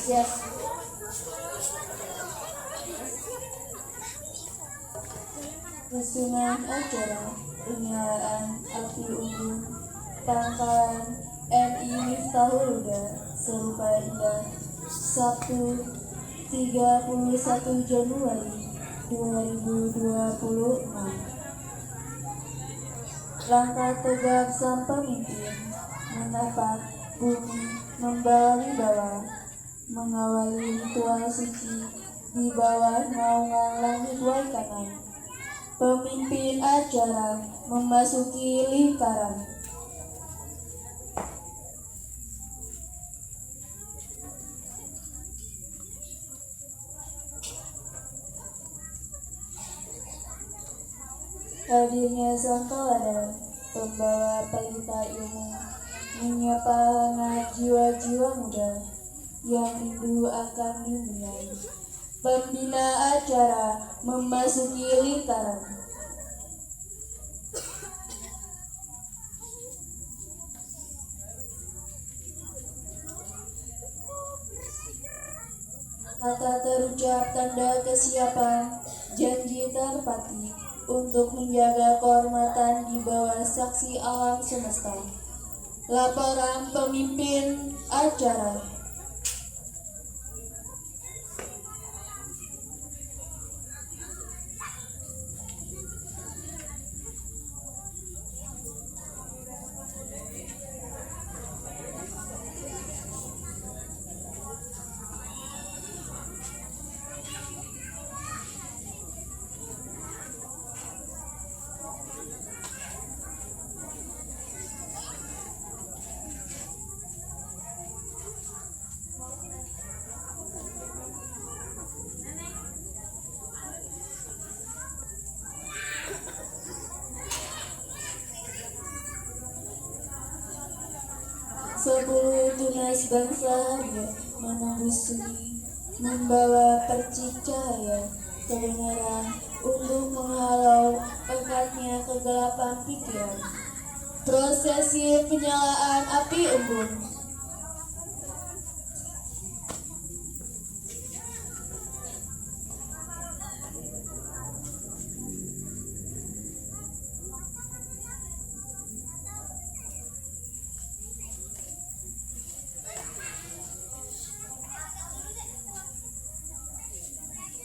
Siap. Susunan acara penyalaan api unggun Pangkalan MI Miftahul Huda serupa indah Sabtu 31 Januari 2026. Langkah tegap sang pemimpin menapak bumi membawa wibawa, mengawali ritual suci di bawah naungan langit waikanan. Pemimpin acara memasuki lingkaran. Hadirnya sang tauladan, pembawa pelita ilmu, menyapa hangat jiwa-jiwa muda yang rindu akan dunia. Pembina acara memasuki lingkaran. Kata terucap tanda kesiapan, janji terpati untuk menjaga kehormatan di bawah saksi alam semesta. Laporan pemimpin acara. Sepuluh tunas bangsa hadir menembus sunyi, membawa percik cahaya kebenaran untuk menghalau pekatnya kegelapan pikiran. Prosesi penyalaan api unggun.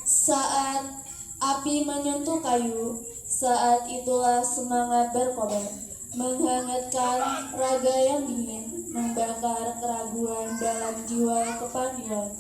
Saat api menyentuh kayu, saat itulah semangat berkobar, menghangatkan raga yang dingin, membakar keraguan dalam jiwa kepandian.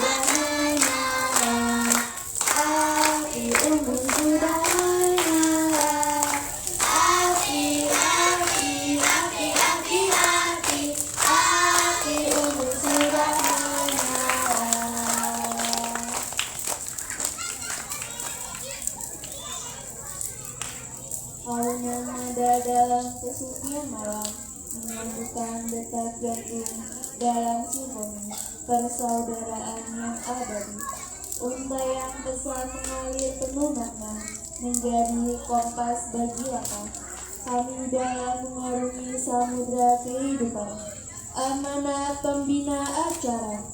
sudah menyala, api unggun sudah menyala, api, api, api, api, api, api unggun sudah menyala. Aunan nada dalam kesunyian malam, menyambutkan detak jantung dalam simfoni persaudaraan yang abadi. Untaian pesan mengalir penuh makna, menjadi kompas bagi langkah kami dalam mengarungi samudra kehidupan. Amanat pembina acara.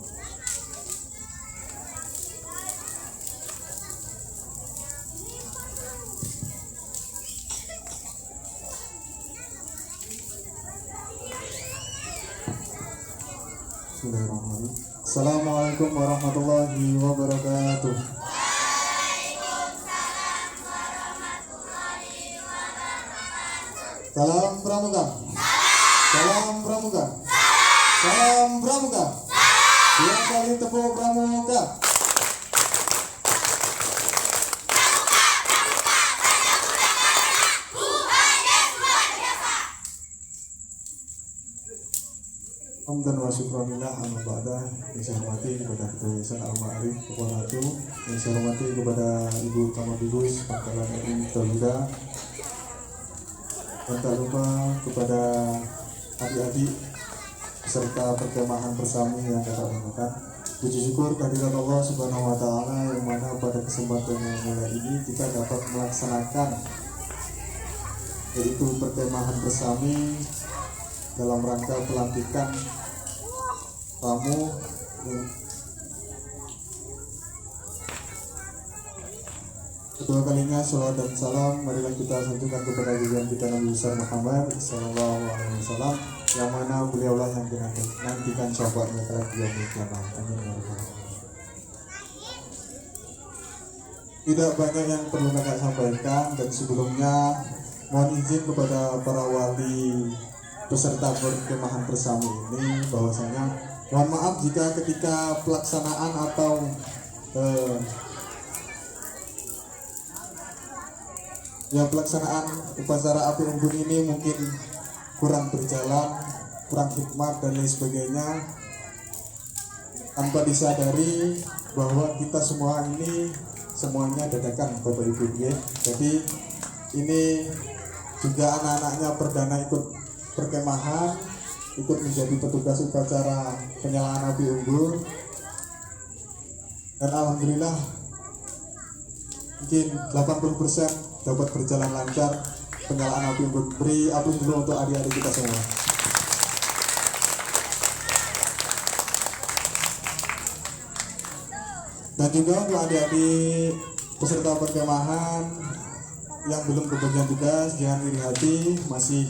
Bismillahirrahmanirrahim. Assalamualaikum warahmatullahi wabarakatuh. Salam pramuka. Salam pramuka. Salam pramuka. Dua kali tepuk pramuka. Hamdan wa syukranillah amma ba'da. Yang saya hormati kepada Ketua Yayasan Al-Ma'arif Kepala Ratu, yang saya hormati kepada Ibu Kamabibus Pangkalan RI Tolida, dan tak lupa kepada adik-adik peserta perkemahan bersami yang dapat mengangkat. Puji syukur kehadirat Allah Subhanahu wa Ta'ala, yang mana pada kesempatan yang mulia ini kita dapat melaksanakan yaitu perkemahan bersami dalam rangka pelantikan tamu. Kedua kalinya salawat dan salam marilah kita sanjungkan kepada junjungan kita Nabi besar Muhammad sallallahu alaihi wasallam, yang mana beliaulah yang dinantikan syafaatnya kelak di yaumul qiyamah. Amin ya rabbal alamin. Tidak banyak yang perlu kakak sampaikan, dan sebelumnya mohon izin kepada para wali peserta perkemahan bersama ini bahwasanya mohon maaf jika ketika pelaksanaan atau pelaksanaan upacara api unggun ini mungkin kurang berjalan, kurang hikmat dan lain sebagainya, tanpa disadari bahwa kita semua ini semuanya dadakan Bapak Ibu ya. Jadi ini juga anak-anaknya perdana ikut perkemahan, ikut menjadi petugas upacara penyalaan api unggun, dan alhamdulillah mungkin 80% dapat berjalan lancar penyalaan api unggun. Beri aplaus dulu untuk adik-adik kita semua. Dan juga untuk adik-adik peserta perkemahan yang belum kebagian tugas, jangan iri hati, masih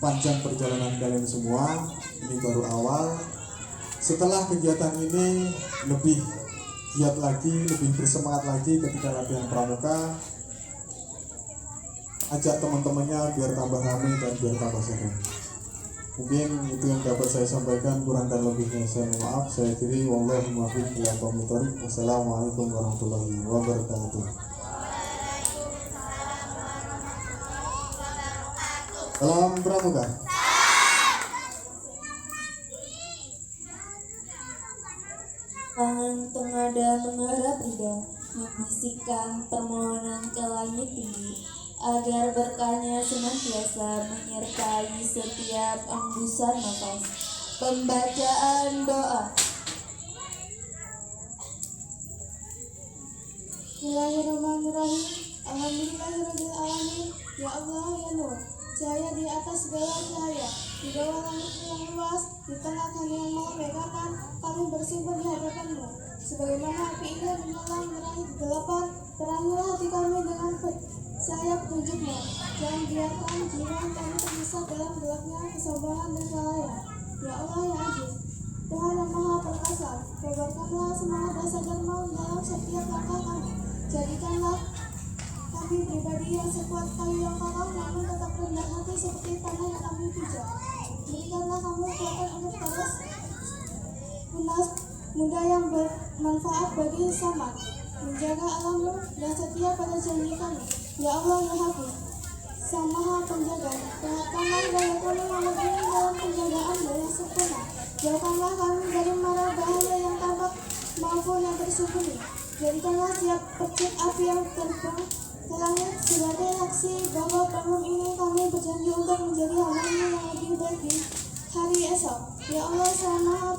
panjang perjalanan kalian semua. Ini baru awal. Setelah kegiatan ini lebih giat lagi, lebih bersemangat lagi ketika latihan pramuka. Ajak teman-temannya biar tambah ramai dan biar tambah seru. Mungkin itu yang dapat saya sampaikan, kurang dan lebihnya saya mohon maaf. Saya akhiri, wallahi muwaffiq ila aqwamit thoriq. Wassalamualaikum warahmatullahi wabarakatuh. Salam pramuka. Tangan tengada menghadap Ida, membisikkan permohonan ke langit tinggi, agar berkahnya senantiasa menyertai setiap embusan nafas. Pembacaan doa. Bismillahirrahmanirrahim. Alhamdulillahirabbil alamin. Ya Allah ya Nur, cahaya di atas segala cahaya, di bawah langit yang luas, di tengah kami yang memegangkan, kami bersimpan di hadapan-Mu. Sebagaimana api ini menyala menerangi kegelapan, terangilah hati kami dengan sayap petunjuk-Mu. Jangan biarkan jiwa kami tersesat dalam gelapnya kesombongan dan kelalaian. Ya Allah ya Aziz, Tuhan yang Maha Perkasa, kobarkanlah semangat asa dan maut dalam setiap langkah kami. Jadikanlah kami pribadi yang sekuat kayu yang kokoh, namun tetap rendah hati seperti tanah yang kami pijak. Berikanlah kami kekuatan untuk terus muda yang bermanfaat bagi sesama, menjaga alammu dan setia pada janji kami. Ya Allah ya Hafiz, Sang Maha Penjaga, perhatikanlah daya kami yang lebih dalam penjagaanmu yang sempurna. Jauhkanlah kami dari mara bahaya yang tampak maupun yang tersembunyi. Jadikanlah tiap percik api yang terbang ke langit sebagai saksi bahwa tahun ini kami berjanji untuk menjadi hamba-Mu yang lebih baik di hari esok. Ya Allah, Sang Maha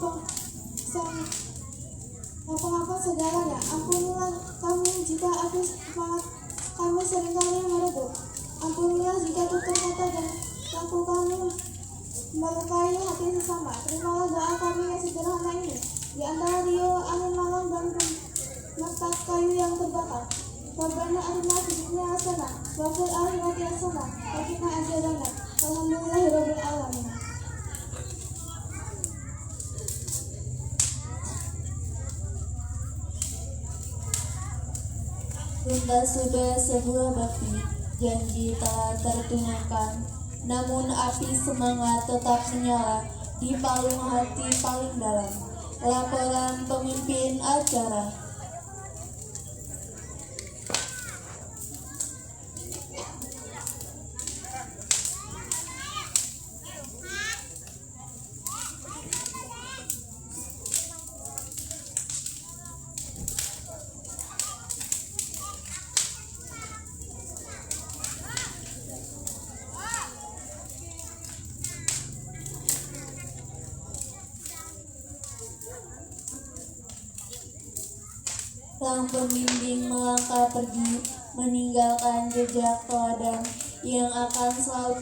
Pengampun segalanya, ampunilah kami jika api semangat kami seringkali meredup. Ampunilah jika tutur kata dan laku kami melukai hati sesama. Terimalah doa kami yang sederhana ini. Di antara riuh angin malam dan gemetar kayu yang terbakar, Rabbana atina fid dunya hasanah wa fil akhirati hasanah wa qina adzabannar. Alhamdulillahirabbil alamin. Tuntas sudah sebuah bakti, janji telah tertunaikan, namun api semangat tetap menyala di palung hati paling dalam. Laporan pemimpin acara. Sang pembimbing melangkah pergi, meninggalkan jejak teladan yang akan selalu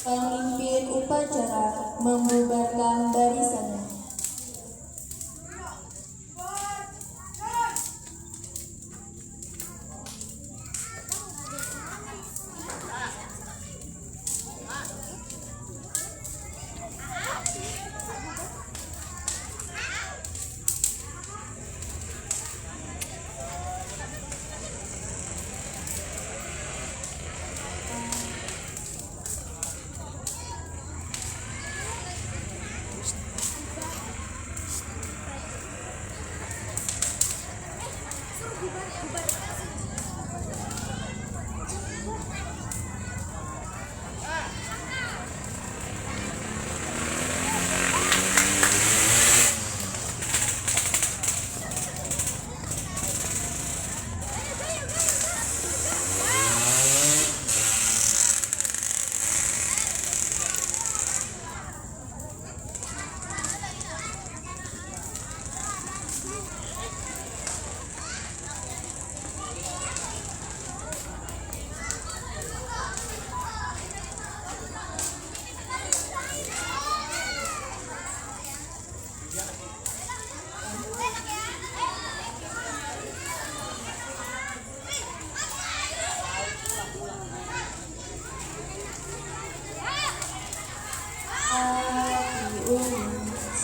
pemimpin upacara membubarkan barisannya.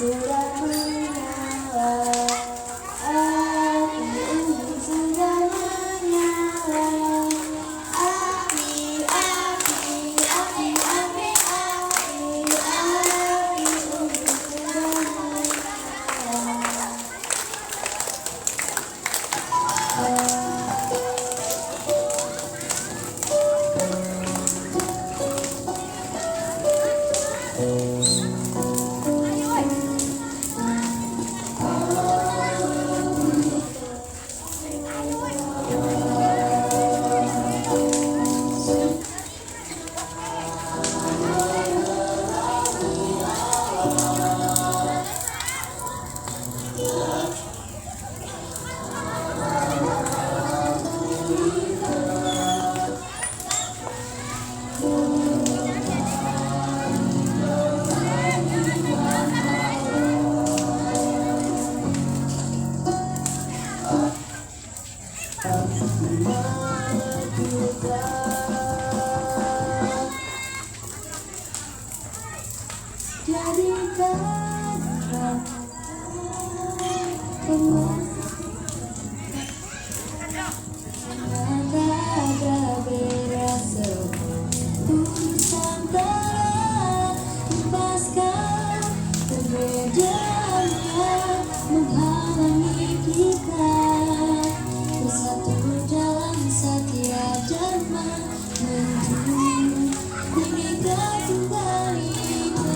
Sudah menyala, api unggun sudah menyala, api, api, api, api, api, api unggun sudah menyala. jadikanlah ada beda Nusantara lepaskan perbedaannya menghalangi kita bersatu dalam satya dharma menuju Bhinneka Tunggal Ika.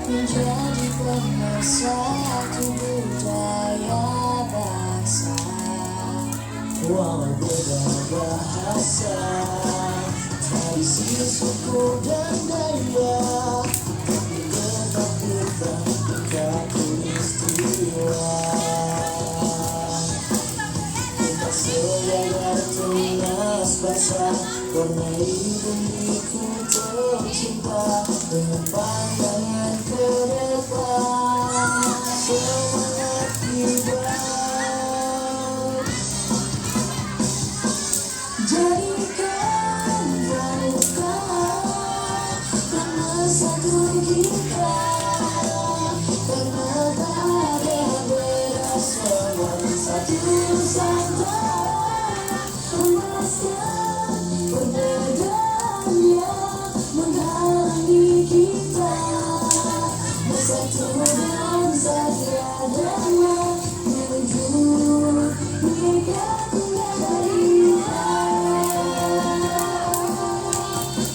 Menjadi pemersatu budaya bangsa. Walau beda bahasa, tradisi, suku dan daya, tapi tetap kita khatulistiwa. Kita saudara tunas bangsa, karena ibuku tercinta dengan pandangan ke depan. Semangat kiblat, jadikan lakukan pemersatu kita, karena tak ada beda semua satu Nusantara. Emaskan perbedaannya menghalangi kita bersatu dalam satya dharma menuju Bhinneka Tunggal Ika.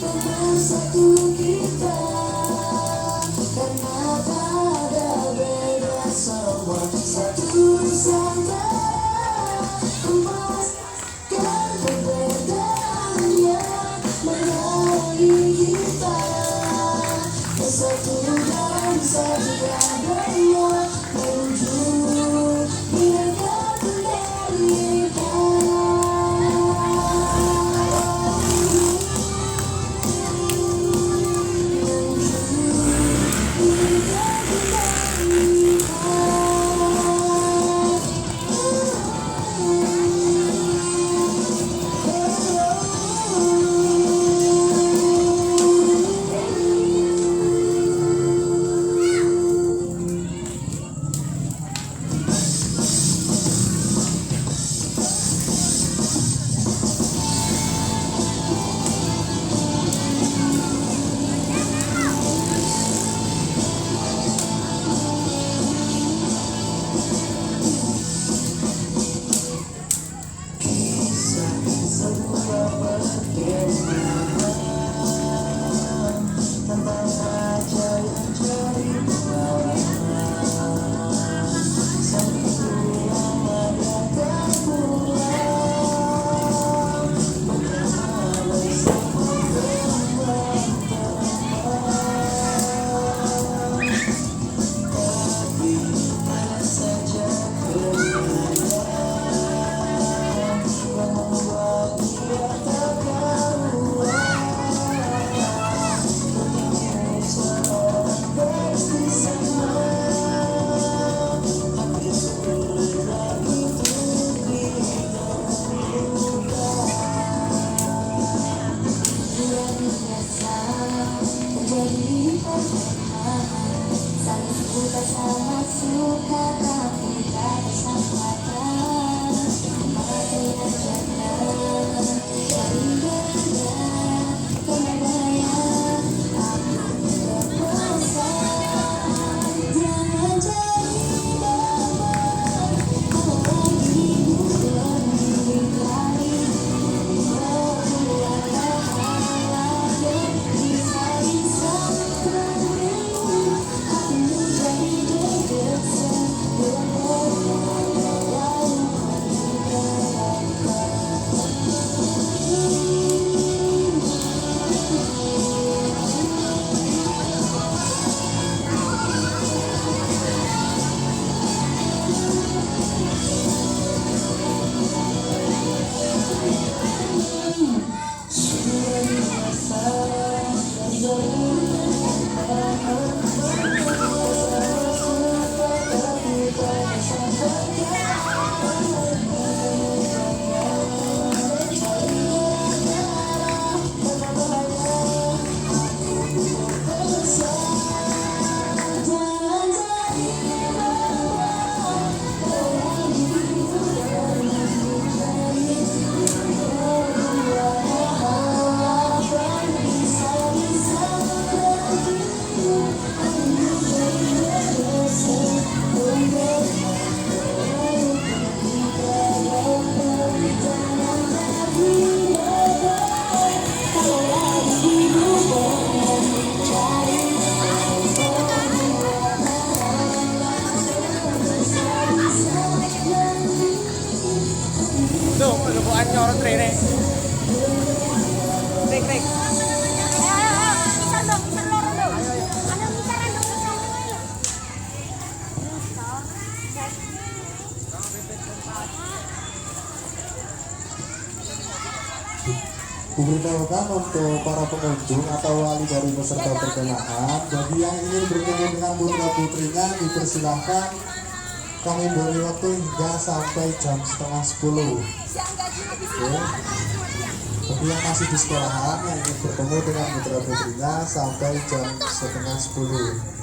Bersatu kita karena tak ada beda semua satu Nusantara. Emaskan perbedaannya menghalangi kita bersatu dalam satya dharma menuju Bhinneka Tunggal Ika. Menuju Bhinneka Tunggal Ika. Tuh, lubuan nyorot rene. Rek, rek. Diberitahukan untuk para pengunjung atau wali dari peserta perkemahan, bagi yang ingin bertemu dengan putra putrinya dipersilahkan. Kami beri waktu hingga sampai jam 9:30. Oke. Bagi yang masih di sekolahan yang ingin bertemu dengan putra putrinya sampai jam 9:30.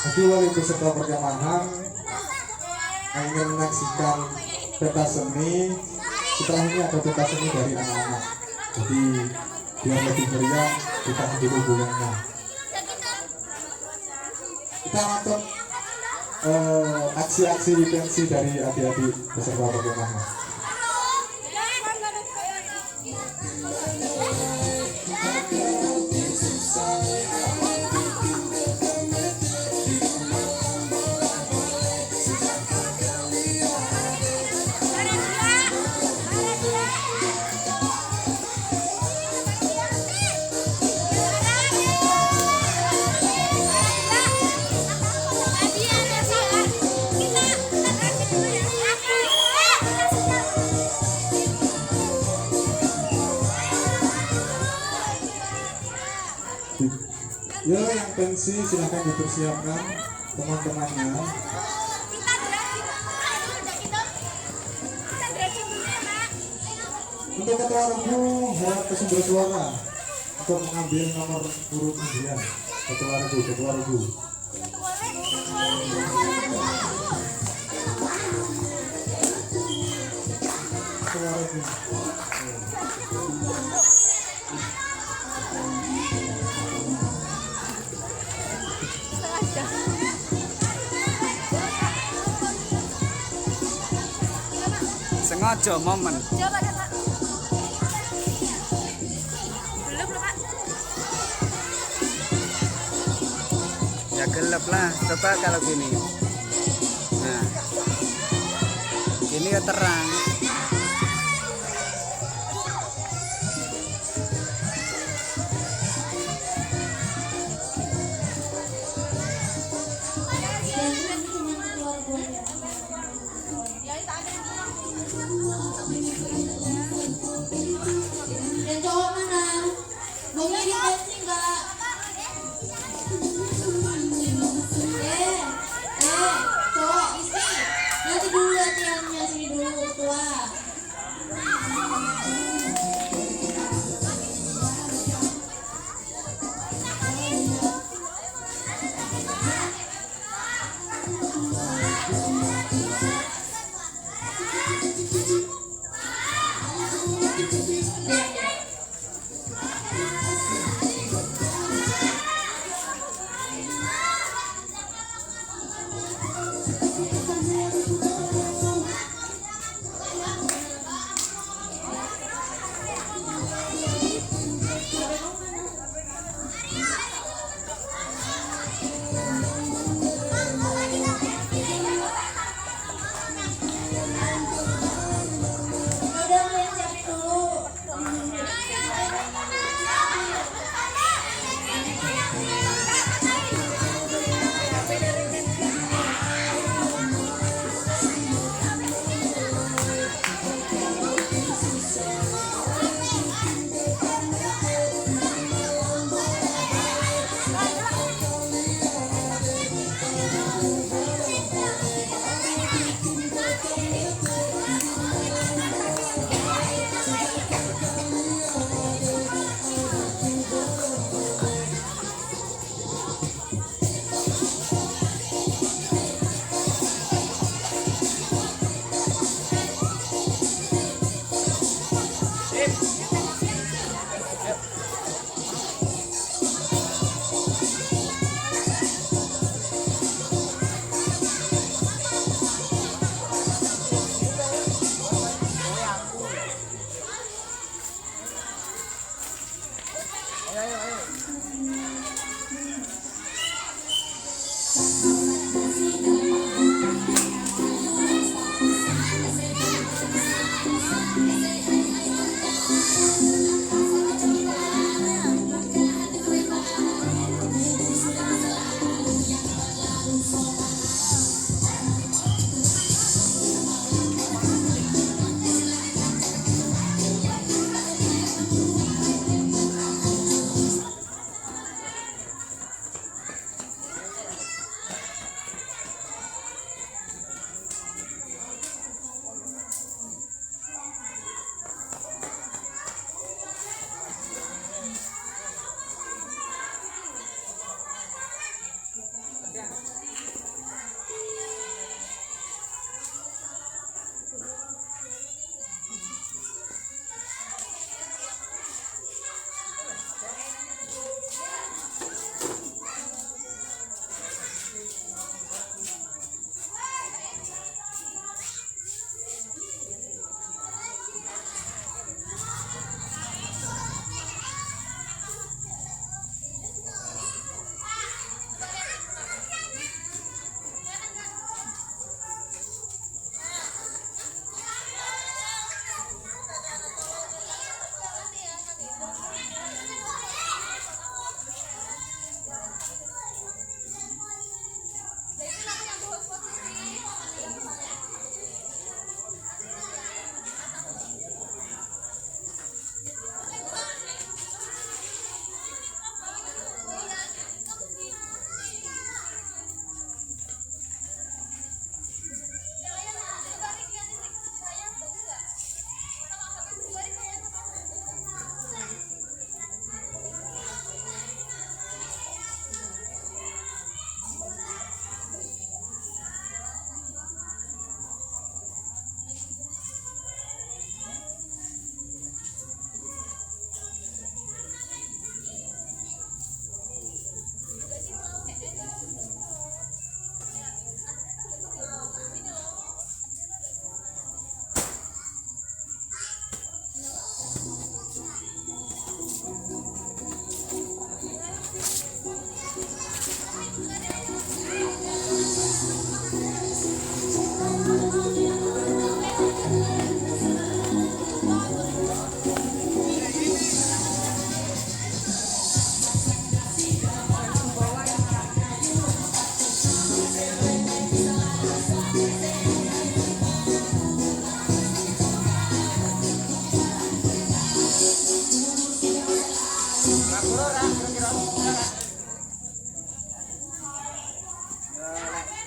Bagi wali peserta perkemahan yang ingin menyaksikan pentas seni, setelah ini ada pentas seni dari anak-anak. Jadi biar lebih meriah kita hidup hubungannya. Kita nonton aksi-aksi pensi dari adik-adik peserta perkemahan. Ya, yang pensi silahkan dipersiapkan teman-temannya. Untuk ketua regu harap kesumber suara untuk mengambil nomor urut 9. Ketua regu. Ketua regu. Sengaja momen. Coba deh, Pak. Belum loh, Pak. Ya gelap lah. Coba kalau gini. Nah. Gini ya terang. Yang cowok mana? Mau ngirim pensi enggak? Cowok isi. Nanti dulu latihannya sini dulu, keluar.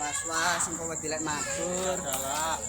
was-was engko wedi lek matur. Galak.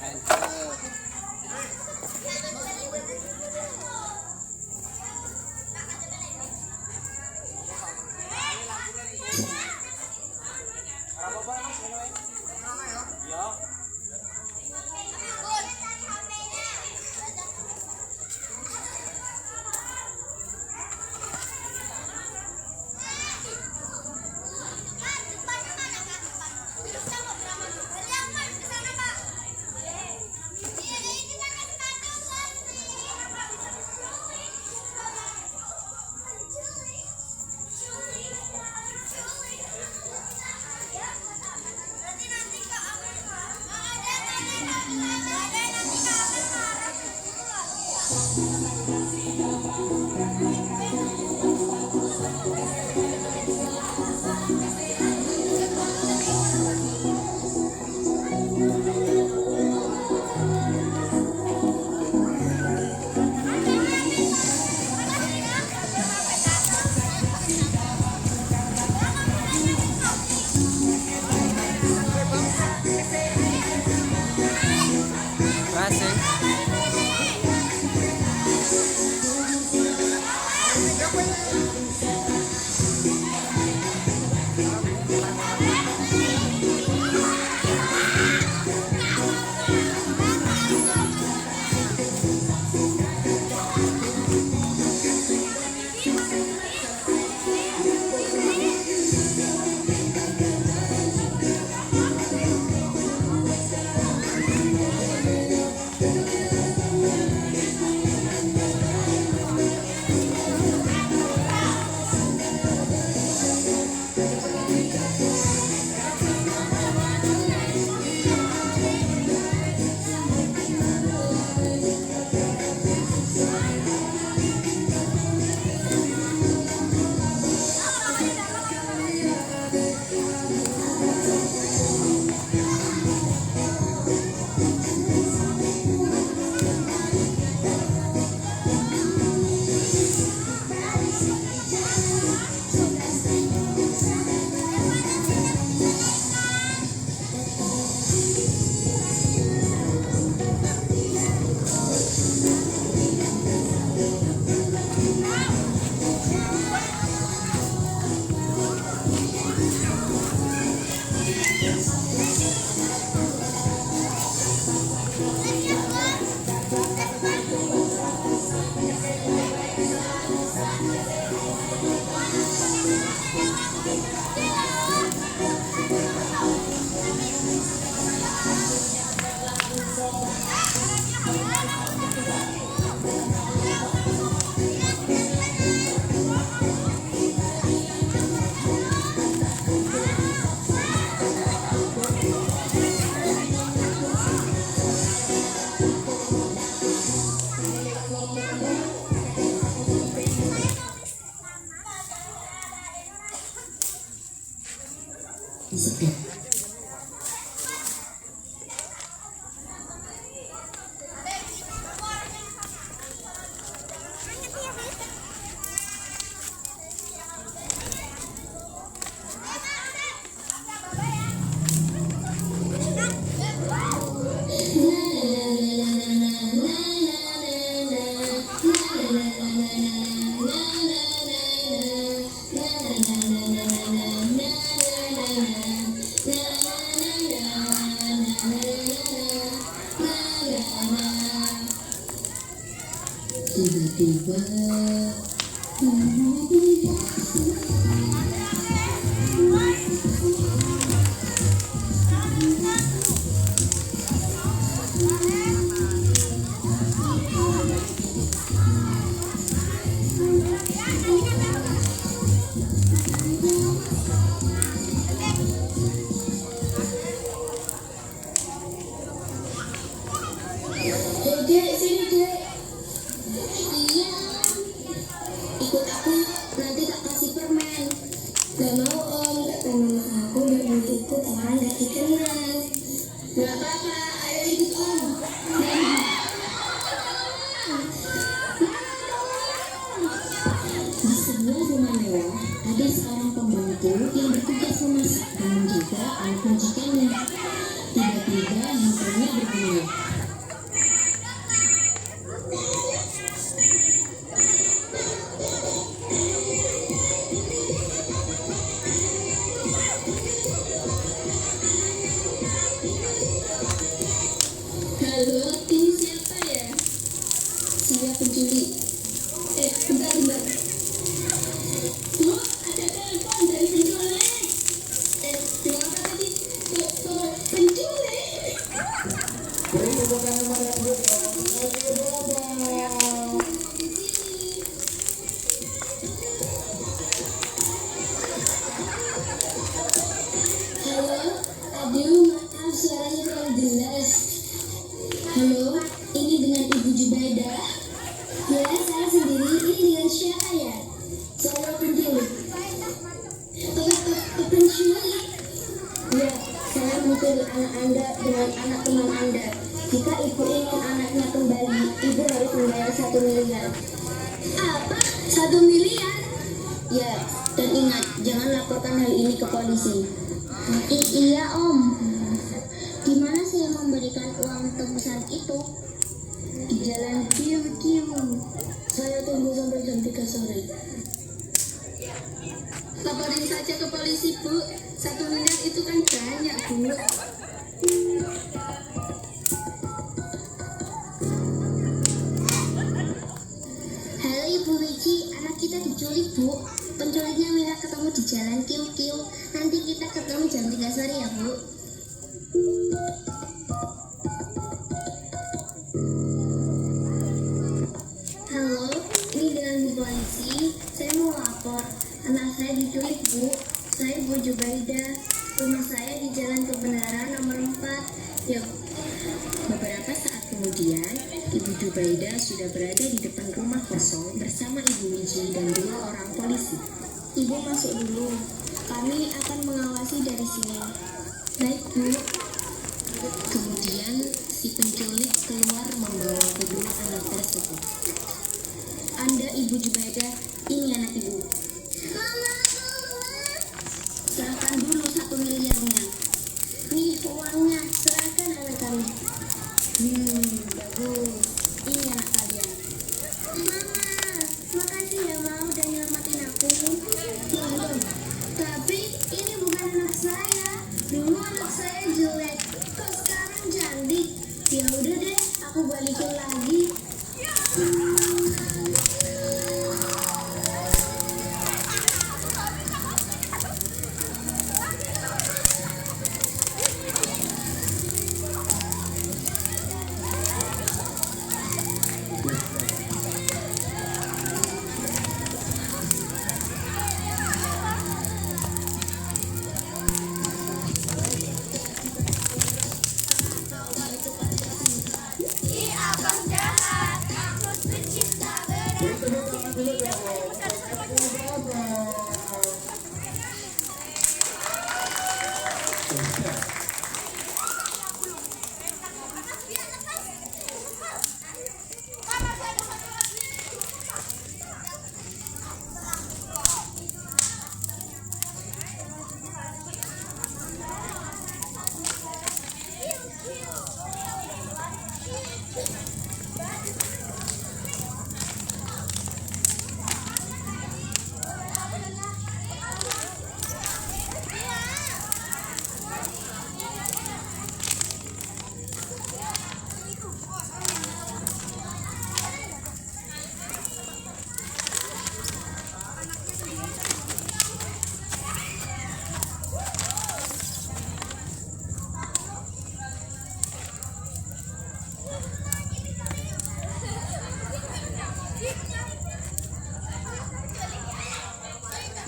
Tiba-tiba Dek, sini Dek. Iya, ikut aku, nanti tak kasih permen. Gak mau Om, kata mama aku dan nanti ikut orang gak dikenal. Gak apa-apa, ayo ikut Om. Di sebuah rumah mewah, ada seorang pembantu yang bertugas memasak dan menjaga anak majikannya. Tiba-tiba handphonenya berbunyi. Halo, ini siapa ya? Saya penculik. Bentar. Bu, ada telepon dari penculik. Siapa tadi? Penculik. Beri tepuk tangan pada Bu. Halo, aduh, maaf suaranya kurang jelas. Halo, ini dengan Ibu Jubaida. Ya, saya sendiri. Ini dengan siapa ya? Saya penculik. Penculik? Ya, saya menculik anak Anda dengan anak teman Anda. Jika Ibu ingin anaknya kembali, Ibu harus membayar 1 miliar. Apa? 1 miliar? Ya, dan ingat, jangan laporkan hal ini ke polisi. Iya, Om. Gimana saya memberikan uang tebusan itu? Di jalan Kiu. Saya tunggu sampai jam 3 sore. Laporin saja ke polisi, Bu. 1 miliar itu kan banyak, Bu. Halo Ibu Wiji, anak kita diculik, Bu. Penculiknya minta ketemu di jalan Kiu. Nanti kita ketemu jam 3 sore ya, Bu. Halo, ini dengan Bu Polisi. Saya mau lapor, anak saya diculik, Bu. Saya Bu Jubaida. Rumah saya di Jalan Kebenaran nomor 4. Ya, beberapa saat kemudian, Ibu Jubaida sudah berada di depan rumah kosong bersama Ibu Wiji dan 2 orang polisi. Ibu masuk dulu. Kami akan mengawasi dari sini. Baik, Bu. Kemudian si penculik keluar membawa kedua anak tersebut. Anda Ibu Jubaida, ini anak Ibu. Mama. Serahkan dulu 1 miliarnya. Nih uangnya, serahkan anak kami. Bagus. Ini anak kalian. Mama, makasih ya mau udah nyelamatin aku. Loh, tapi ini bukan anak saya. Dulu anak saya jelek, kok sekarang cantik. Ya udah deh, aku balikin lagi.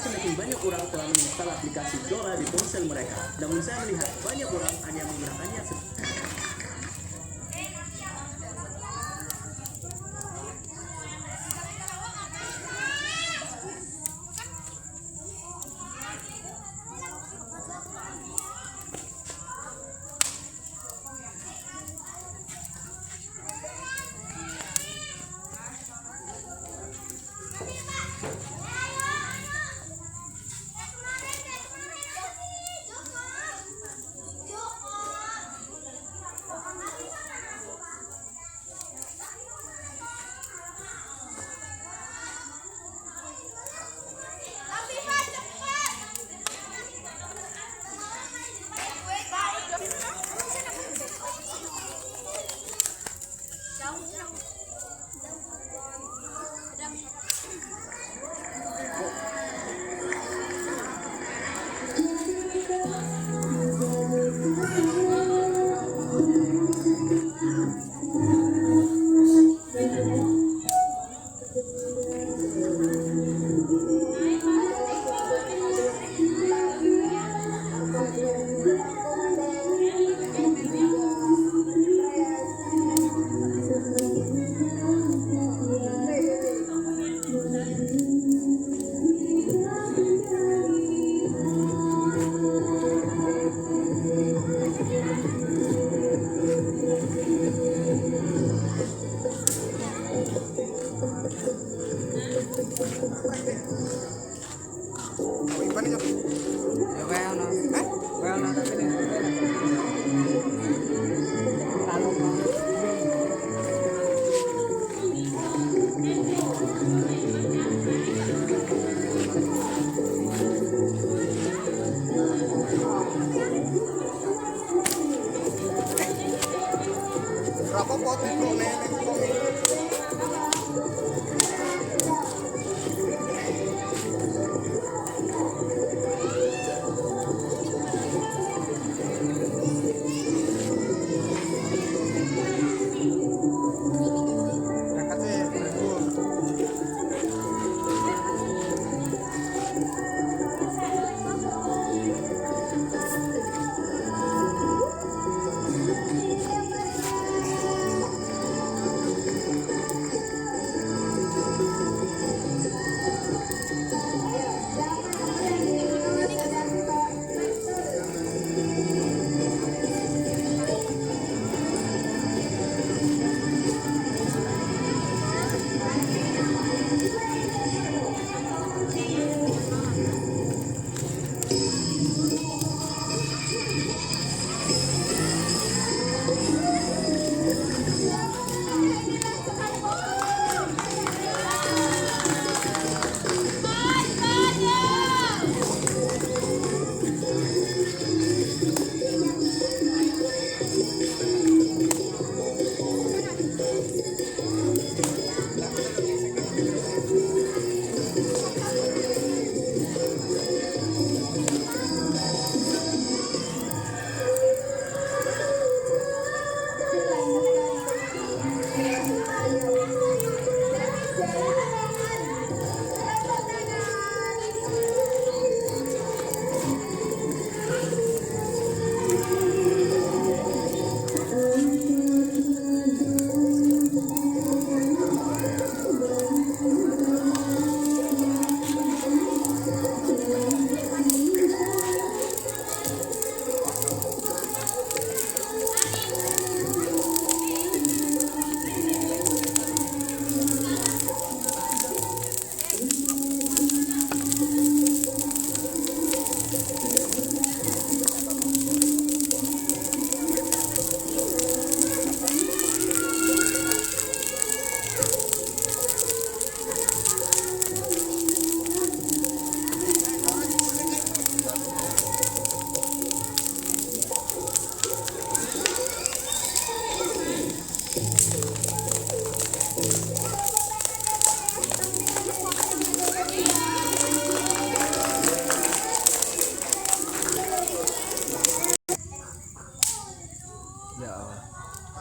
Semakin banyak orang telah menginstal aplikasi Dora di ponsel mereka. Namun saya melihat banyak orang hanya menggunakannya Ya well no. Well no tapi nih. Berapa pot itu nenek?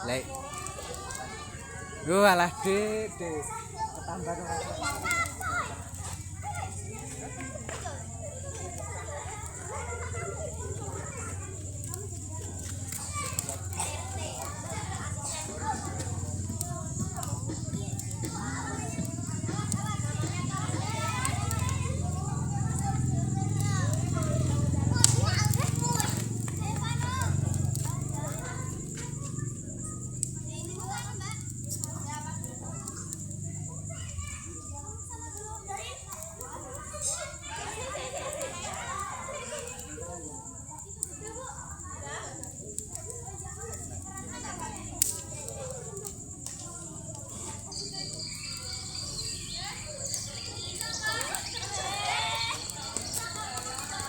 Lek. Gua lah gede. Ketambah dong.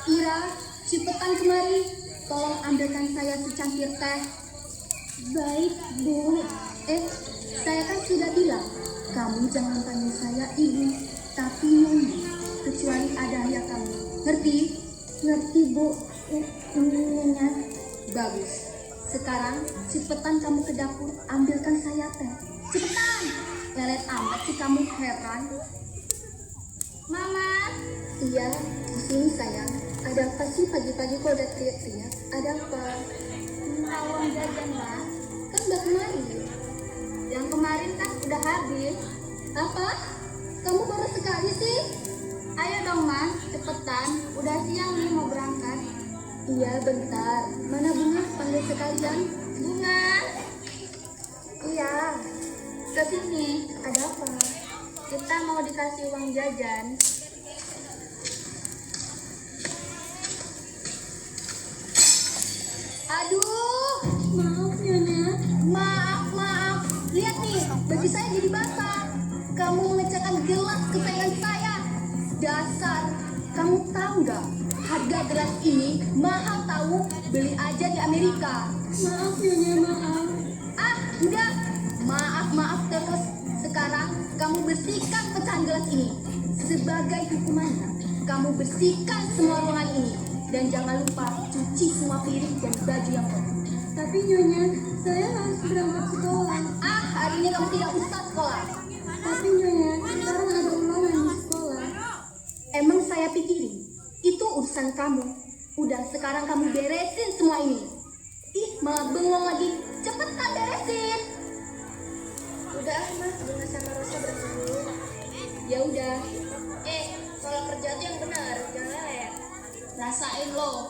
Ira, cepetan kemari. Tolong ambilkan saya secangkir teh. Baik, Bu. Saya kan sudah bilang, kamu jangan panggil saya ibu, tapi nyonya, kecuali ada ayah kamu. Ngerti? Ngerti, Bu. Nyonya. Bagus. Sekarang cepetan kamu ke dapur, ambilkan saya teh. Cepetan. Lelet amat sih kamu, heran. Mama. Iya, di sini sayang. Ada apa sih pagi-pagi kok udah teriak-teriak? Ada Iya, bentar. Mana Bunga? Panggil sekalian. Bunga. Iya. Kesini. Ada apa? Kita mau dikasih uang jajan. Aduh, maaf Nyonya. Maaf. Lihat nih, baju saya jadi basah. Kamu mengecahkan gelas kesayangan saya. Dasar, kamu tahu nggak? Harga gelas ini mahal tahu. Beli aja di Amerika. Maaf Nyonya, maaf. Ah, enggak. Maaf terus. Sekarang kamu bersihkan pecahan gelas ini. Sebagai hukumannya, kamu bersihkan semua ruangan ini. Dan jangan lupa cuci semua piring dan baju yang kotor. Tapi Nyonya, saya harus berangkat sekolah. Ah, hari ini kamu tidak usah sekolah. Tapi Nyonya, sekarang ada ulangan di sekolah. Emang saya pikirin, itu urusan kamu. Udah, sekarang kamu beresin semua ini. Ih, malah bengong lagi. Cepetan beresin. Udah, Mas, Bunga sama Rosa berangkat dulu. Ya udah. Kalau kerja tuh yang benar, jangan lelet. Rasain lo.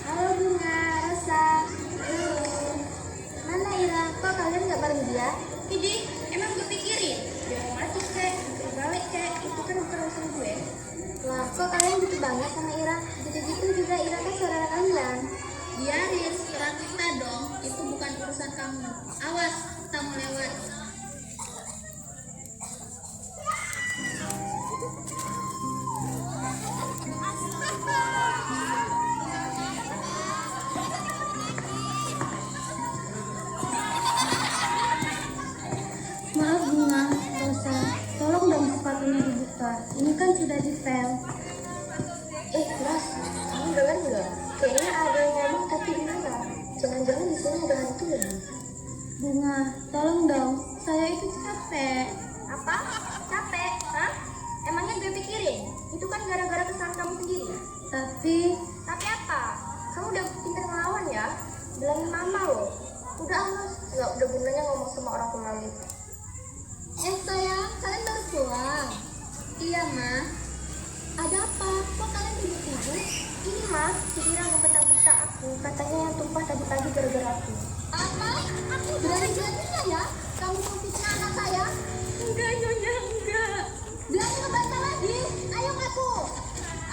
Halo Bunga, Rosa. Halo. Mana Ira? Kok kalian nggak bareng dia? Ini emang gue pikirin. Dia mau masuk kek, balik kek. Itu kan bukan urusan gue. Lah, kok kalian gitu banget sama Ira? Gitu-gitu juga Ira kan saudara kalian. Biarin, serang kita dong. Itu bukan urusan kamu. Awas, kita mau lewat. Maaf Bunga, Rosa. Tolong dong sepatunya dibuka. Ini kan sudah dipel. Ros, kamu dengar nggak? Kayaknya ada yang ngomong tapi di mana? Jangan-jangan di sini ada hantu lagi. Bunga, tolong dong. Saya itu capek. Apa? Capek? Hah? Emangnya gue pikirin? Itu kan gara-gara kesalahan kamu sendiri. Tapi apa? Kamu udah pintar ngelawan ya? Bilangin mama loh. Udah Mas, nggak udah gunanya ngomong sama orang tua lagi. Sayang, kalian baru pulang? Iya, Ma. Ada apa? Kok kalian ribut-ribut? Ini, Mas, si Ira ngebentak-bentak aku. Katanya yang tumpah tadi pagi gara-gara aku. Apa? Aku berani-beraninya ya? Kamu mau fitnah anak saya? Enggak, Nyonya, enggak. Berani ngebantah lagi? Ayo ngaku.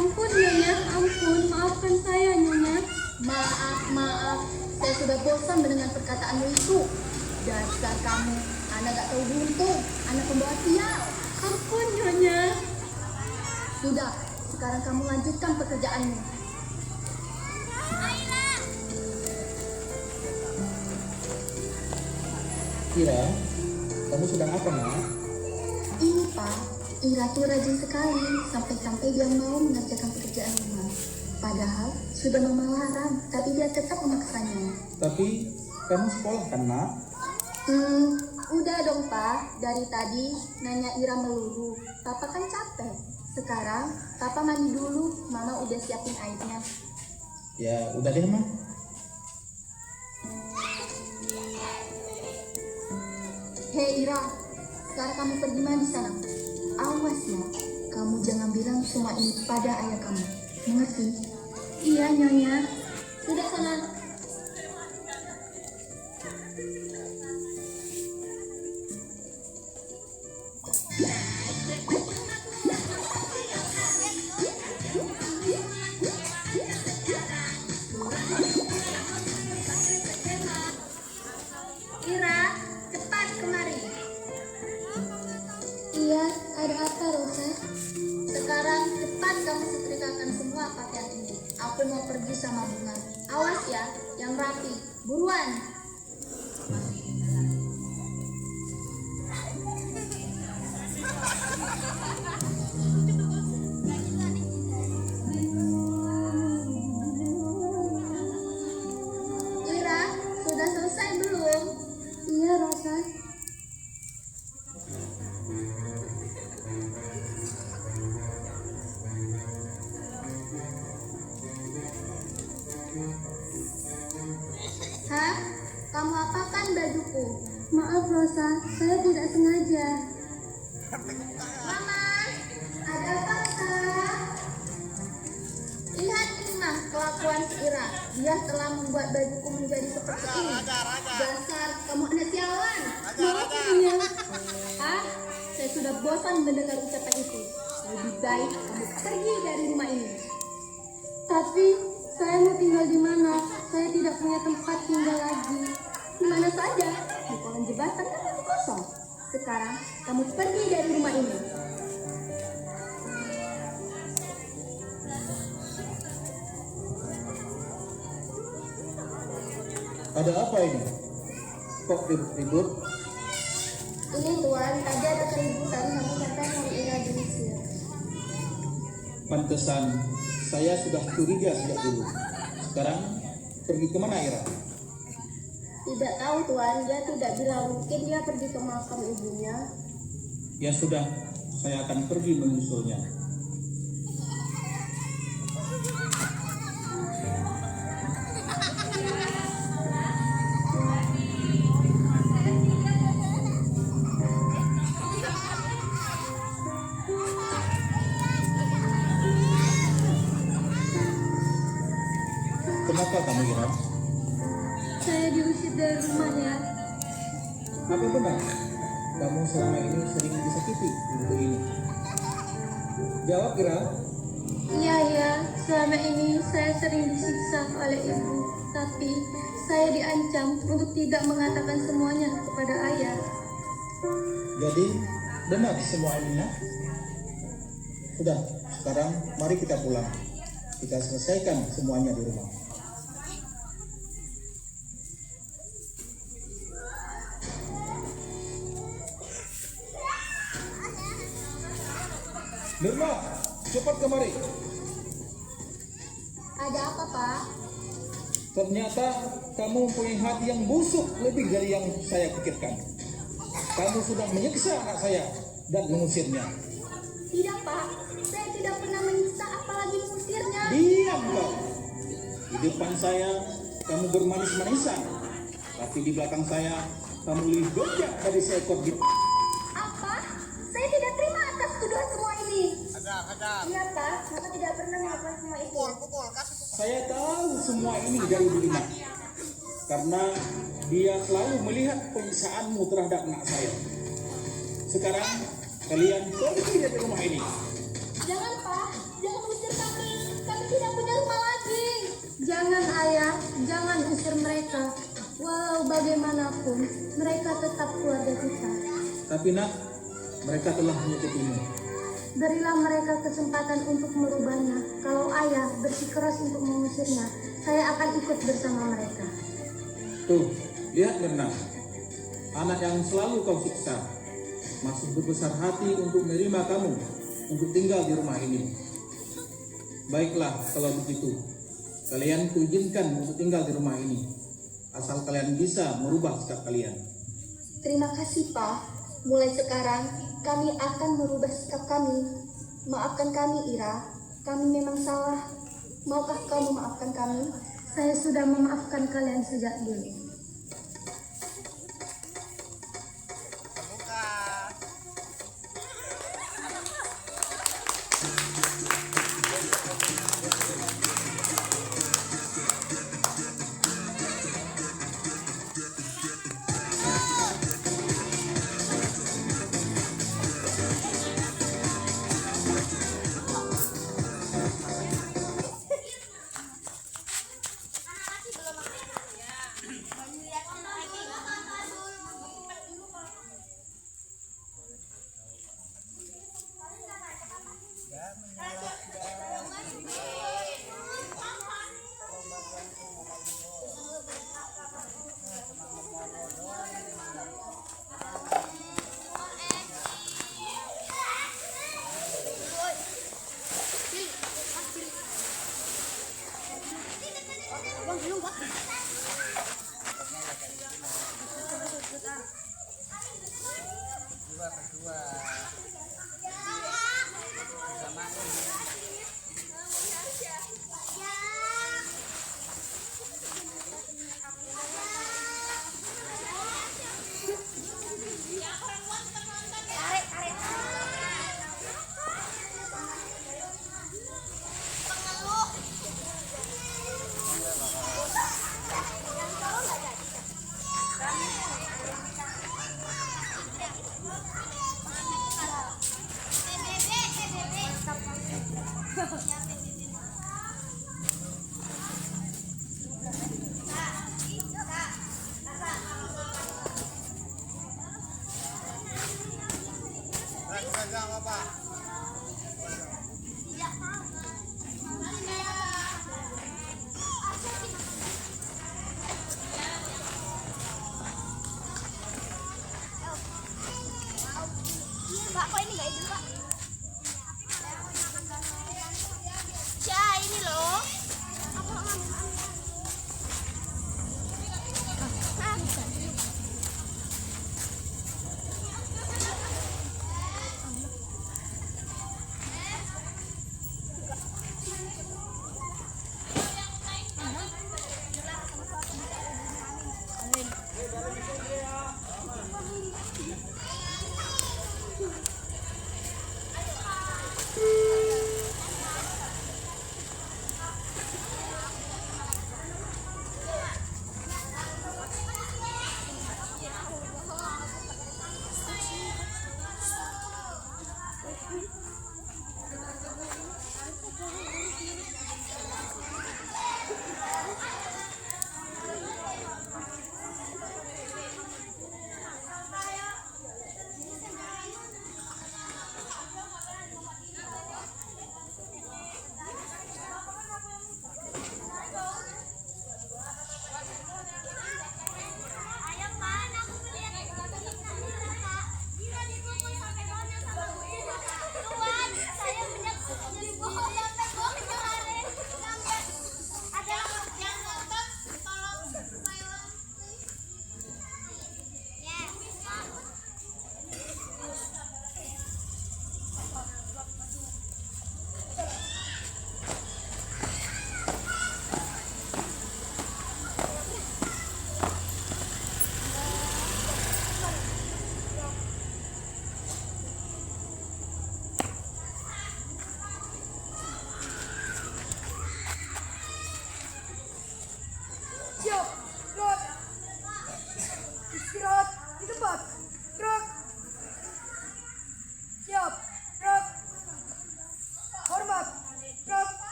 Ampun, Nyonya, ampun. Maafkan saya, Nyonya. Maaf. Saya sudah bosan mendengar perkataanmu itu. Dasar kamu, anak gak tahu beruntung, anak pembawa sial. Ampun, Nyonya. Sudah, sekarang kamu lanjutkan pekerjaanmu. Ira, kamu sedang apa, Nak? Ini, Pak, Ira tuh rajin sekali, sampai-sampai dia mau mengerjakan pekerjaan rumah. Padahal sudah mama larang, tapi dia tetap memaksanya. Tapi kamu sekolah kan, Nak? Udah dong, Pak. Dari tadi nanya Ira melulu. Papa kan capek. Sekarang Papa mandi dulu, Mama udah siapin airnya. Ya, udah deh, Ma. Hei Ira, sekarang kamu pergi mandi sana. Awas ya, kamu jangan bilang semua ini pada ayah kamu. Mengerti? Iya, Nyonya. Sudah sana. Ira, cepat kemari. Iya, ada apa, Rosa? Sekarang cepat kamu setrikakan semua pakaian ini. Aku mau pergi sama Bunga. Awas ya, yang rapi. Buruan. Ira, sudah selesai belum? Iya, Rosa. Kamu apakan bajuku? Maaf Rosa, saya tidak sengaja. Mama, ada apa Rosa? Lihat ini mah kelakuan si Ira. Dia telah membuat bajuku menjadi seperti ini. Dasar kamu anak sialan. Maaf Ibunya. Ah, saya sudah bosan mendengar ucapan itu. Lebih baik kamu pergi dari rumah ini. Tapi saya mau tinggal di mana? Saya tidak punya tempat tinggal lagi. Di mana saja? Di kolong jembatan kan masih kosong. Sekarang kamu pergi dari rumah ini. Ada apa ini? Kok ribut-ribut? Ini Tuan, tadi ada keributan sampai Kang Ira diusir. Pantesan saya sudah curiga sejak dulu. Sekarang pergi kemana Ira? Tidak tahu Tuan, dia tidak bilang. Mungkin dia pergi ke makam ibunya. Ya sudah, saya akan pergi menyusulnya. Kenapa kamu Ira? Saya diusir dari rumahnya. Apa benar? Kamu selama ini sering disakiti ibu ini. Jawab Ira. Iya, selama ini saya sering disiksa oleh ibu. Tapi saya diancam untuk tidak mengatakan semuanya kepada ayah. Jadi benar semua ini nak? Sudah, sekarang mari kita pulang. Kita selesaikan semuanya di rumah. Nirma, cepat kemari. Ada apa, Pak? Ternyata kamu mempunyai hati yang busuk lebih dari yang saya pikirkan. Kamu sudah menyiksa anak saya dan mengusirnya. Tidak, Pak. Saya tidak pernah menyiksa apalagi mengusirnya. Diam kau. Di depan saya kamu bermanis-manisan, tapi di belakang saya kamu lebih gojek dari seekor gitu. Apa? Saya tidak terima atas tuduhan semua ini. Iya, Pak. Saya tidak pernah melakukan semua itu. Saya tahu semua ini dari Dina, karena dia selalu melihat penyiksaanmu terhadap anak saya. Sekarang kalian pergi dari rumah ini. Jangan, Pak. Jangan usir kami. Kami tidak punya rumah lagi. Jangan, Ayah. Jangan usir mereka. Walau bagaimanapun, mereka tetap keluarga kita. Tapi nak, mereka telah menyakitimu. Berilah mereka kesempatan untuk merubahnya. Kalau ayah bersikeras untuk mengusirnya, saya akan ikut bersama mereka. Tuh, lihat Mirna. Anak yang selalu kau siksa masih berbesar hati untuk menerima kamu untuk tinggal di rumah ini. Baiklah kalau begitu, kalian kuizinkan untuk tinggal di rumah ini, asal kalian bisa merubah sikap kalian. Terima kasih, Pak. Mulai sekarang, kami akan merubah sikap kami. Maafkan kami, Ira. Kami memang salah. Maukah kamu maafkan kami? Saya sudah memaafkan kalian sejak dulu.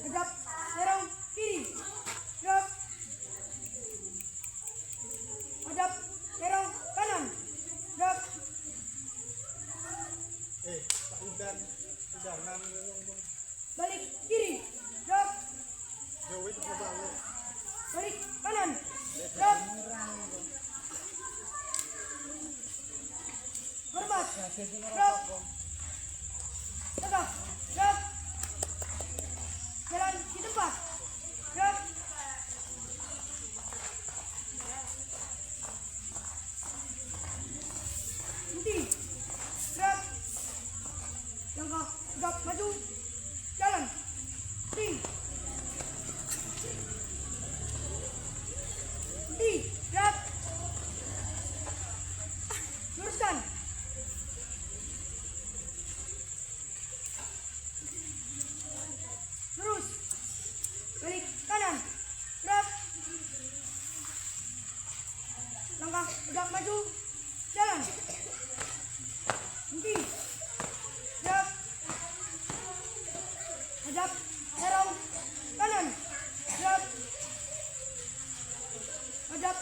hadap, serong, kiri, gerak, hadap, serong, kanan, gerak, balik, kiri, gerak, balik, kanan, gerak, hormat, gerak, tegak, gerak, jalan di tempat, gerak, henti, gerak, langkah, tegak, maju, jalan, henti, henti, gerak, luruskan, lurus, balik kanan, gerak, langkah tegak maju, jalan, henti, gerak, hadap, serong, kanan, gerak, hadap,